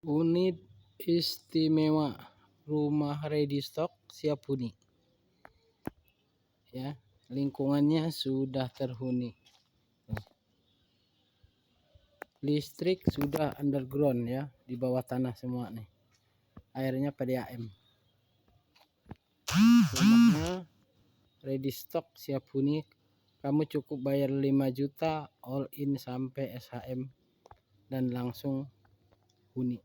Unit istimewa rumah ready stock siap huni. Ya, lingkungannya sudah terhuni. Listrik sudah underground ya, di bawah tanah semua nih. Airnya PDAM. Rumahnya ready stock siap huni. Kamu cukup bayar 5 juta all in sampai SHM dan langsung huni.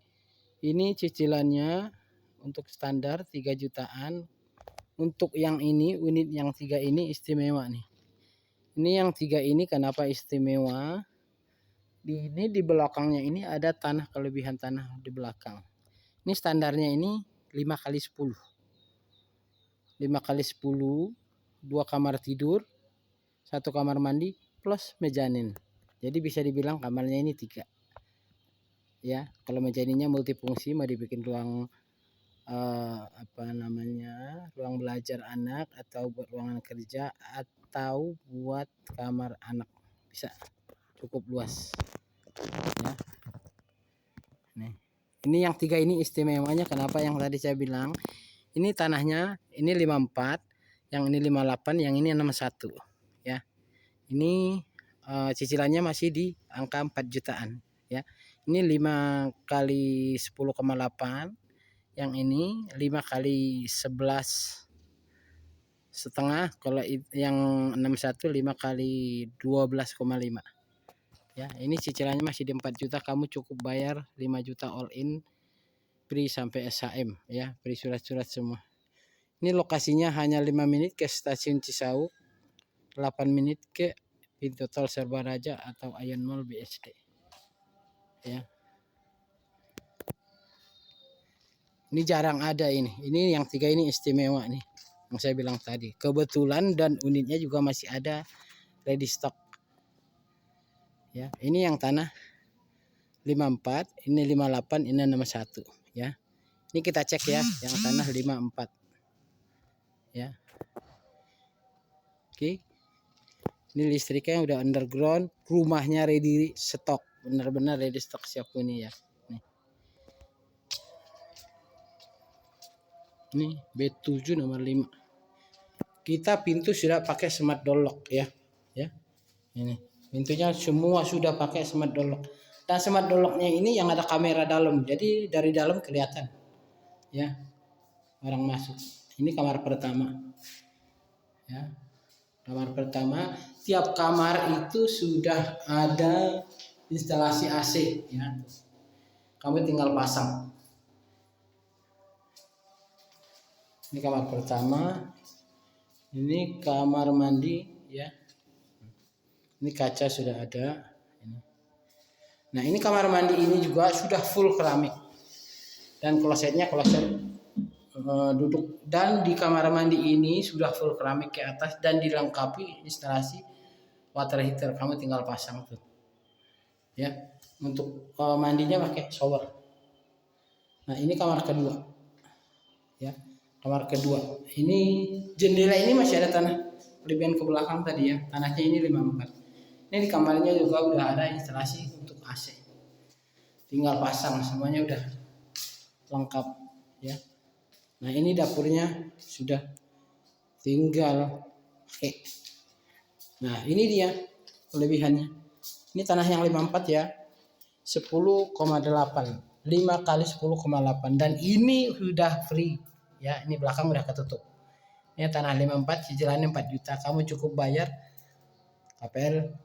Ini cicilannya untuk standar 3 jutaan. Untuk yang ini, unit yang 3 ini istimewa nih. Ini yang 3 ini kenapa istimewa? Ini di belakangnya ini ada tanah, kelebihan tanah di belakang. Ini standarnya ini 5 kali 10. 5 kali 10, 2 kamar tidur, 1 kamar mandi plus mezanin. Jadi bisa dibilang kamarnya ini 3. Ya, kalau mezaninnya multifungsi, mau dibikin ruang ruang belajar anak, atau buat ruangan kerja, atau buat kamar anak, bisa, cukup luas ya. Nih, ini yang 3 ini istimewanya kenapa, yang tadi saya bilang ini tanahnya ini 54, yang ini 58, yang ini 61 ya. Ini cicilannya masih di angka 4 jutaan ya. Ini 5 kali 10,8, yang ini 5 kali 11 setengah, kalau yang 61 5 kali 12,5 ya. Ini cicilannya masih di 4 juta, kamu cukup bayar 5 juta all in, free sampai SHM ya, free surat-surat semua. Ini lokasinya hanya 5 menit ke stasiun Cisauk, 8 menit ke pintu tol Serbaraja atau Ion Mall BSD ya. Ini jarang ada ini yang 3 ini istimewa nih, yang saya bilang tadi. Kebetulan dan unitnya juga masih ada ready stock ya. Ini yang tanah 54, ini 58, ini 61 ya. Ini kita cek ya, yang tanah 54 ya. Oke. Ini listriknya udah underground, rumahnya ready stock, benar-benar ready stock siap huni ya. Ini B7 nomor 5. Kita pintu sudah pakai smart door lock ya. Ya. Ini pintunya semua sudah pakai smart door lock. Dan smart door locknya ini yang ada kamera dalam. Jadi dari dalam kelihatan. Ya. Orang masuk. Ini kamar pertama. Ya. Kamar pertama, tiap kamar itu sudah ada instalasi AC ya. Kamu tinggal pasang. Ini kamar pertama. Ini kamar mandi ya. Ini kaca sudah ada. Nah, ini kamar mandi ini juga sudah full keramik. Dan klosetnya kloset duduk. Dan di kamar mandi ini sudah full keramik ke atas dan dilengkapi instalasi water heater. Kamu tinggal pasang tuh. Ya. Untuk mandinya pakai shower. Nah, ini kamar kedua. Ya. Kamar kedua. Ini jendela ini masih ada tanah kelebihan ke belakang tadi ya. Tanahnya ini 54. Ini di kamarnya juga udah ada instalasi untuk AC. Tinggal pasang, semuanya udah lengkap ya. Nah, ini dapurnya sudah tinggal pakai. Nah, ini dia kelebihannya. Ini tanah yang 54 ya. 10,8. 5 kali 10,8 dan ini sudah free ya. Ini belakang udah ketutup. Ini tanah 54, cicilannya 4 juta. Kamu cukup bayar KPR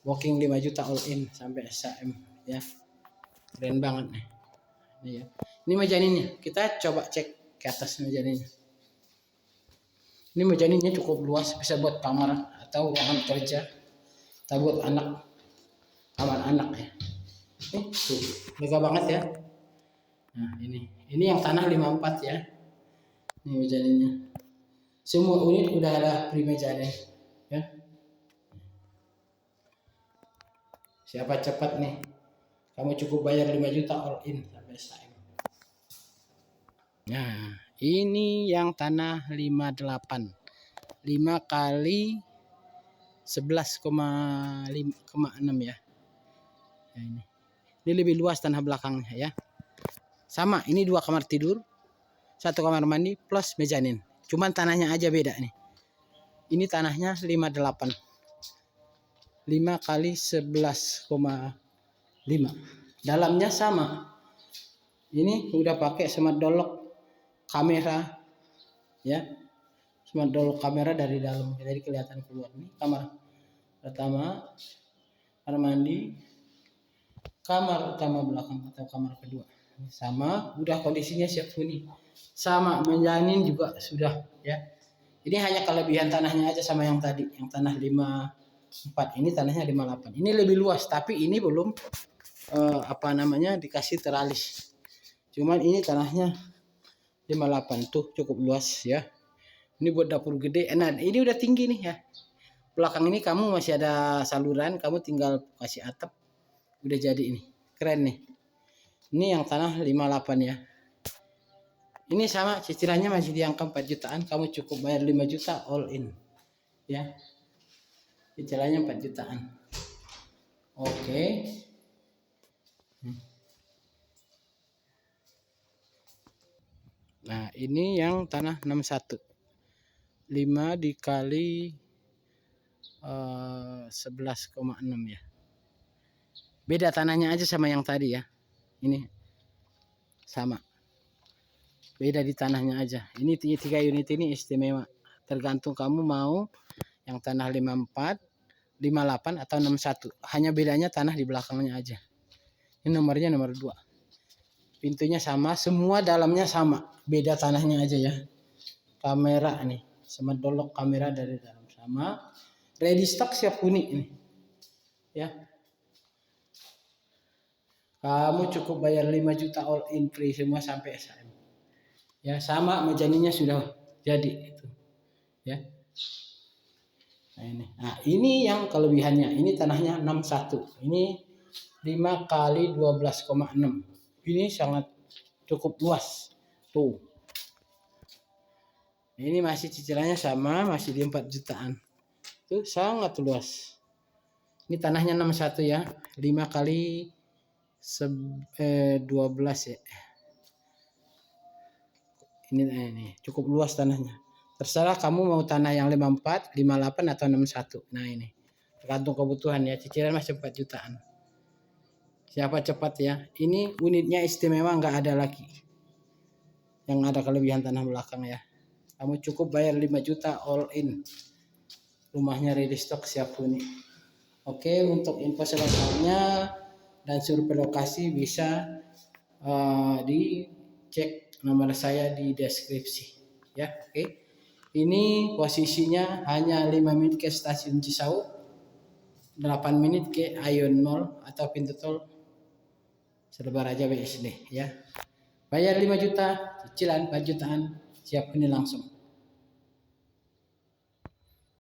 walking 5 juta all in sampai SHM ya. Keren banget nih. Ini ya. Ini mezaninnya. Kita coba cek ke atas mezaninnya. Ini mezaninnya cukup luas, bisa buat kamar atau ruangan kerja atau buat anak, kamar anak ya. Tuh, lega banget ya. Nah, ini yang tanah 54 ya. Ini mezaninnya. Semua unit udah ada free mezanin ya. Siapa cepat nih, kamu cukup bayar 5 juta all in sampai SHM. Nah, ini yang tanah 58. 5 kali 11,6 ya. Nah, ini lebih luas tanah belakangnya ya. sama, ini 2 kamar tidur, 1 kamar mandi plus mezanin. Cuman tanahnya aja beda nih. Ini tanahnya 58. 5 kali 11,5. Dalamnya sama. Ini udah pakai smart dock kamera ya. Smart dock kamera dari dalam. Jadi kelihatan keluar nih kamar pertama, kamar mandi, kamar utama belakang atau kamar kedua. Sama, udah kondisinya siap huni. Sama, menjamin juga sudah ya. Ini hanya kelebihan tanahnya aja sama yang tadi, yang tanah 54, ini tanahnya 58. Ini lebih luas, tapi ini belum dikasih teralis. Cuman ini tanahnya 58 tuh cukup luas ya. Ini buat dapur gede. Nah, ini udah tinggi nih ya. Belakang ini kamu masih ada saluran, kamu tinggal kasih atap. Udah jadi ini. Keren nih. Ini yang tanah 58 ya. Ini sama, cicilannya masih di angka 4 jutaan, kamu cukup bayar 5 juta all in. Ya. Cicilannya 4 jutaan. Oke. Nah, ini yang tanah 61. 5 dikali 11,6 ya. Beda tanahnya aja sama yang tadi ya. Ini sama. Beda di tanahnya aja. Ini 3 unit ini istimewa. Tergantung kamu mau yang tanah 54, 58 atau 61. Hanya bedanya tanah di belakangnya aja. Ini nomornya nomor 2. Pintunya sama, semua dalamnya sama. Beda tanahnya aja ya. Kamera nih, smart dock kamera dari dalam sama. Ready stock siap huni ini. Ya. Kamu cukup bayar 5 juta all in free semua sampai SM. Ya, sama mejaninya sudah jadi itu. Ya. Nah, ini yang kelebihannya. Ini tanahnya 61. Ini 5 kali 12,6. Ini sangat cukup luas. Tuh. Ini masih cicilannya sama, masih di 4 jutaan. Tuh sangat luas. Ini tanahnya 61 ya. 5 kali 12 ya. Ini cukup luas tanahnya. Terserah kamu mau tanah yang 54, 58 atau 61. Nah, ini tergantung kebutuhan ya. Cicilan masih 4 jutaan. Siapa cepat ya. Ini unitnya istimewa, nggak ada lagi yang ada kelebihan tanah belakang ya. Kamu cukup bayar 5 juta all in. Rumahnya ready stock siap huni. Oke, untuk info selengkapnya dan survei lokasi bisa dicek nomor saya di deskripsi ya. Oke. Ini posisinya hanya 5 menit ke stasiun Cisauk, 8 menit ke Ion Mall atau pintu tol Serba Raja BSD ya. Bayar 5 juta, cicilan 4 jutaan, siap huni langsung.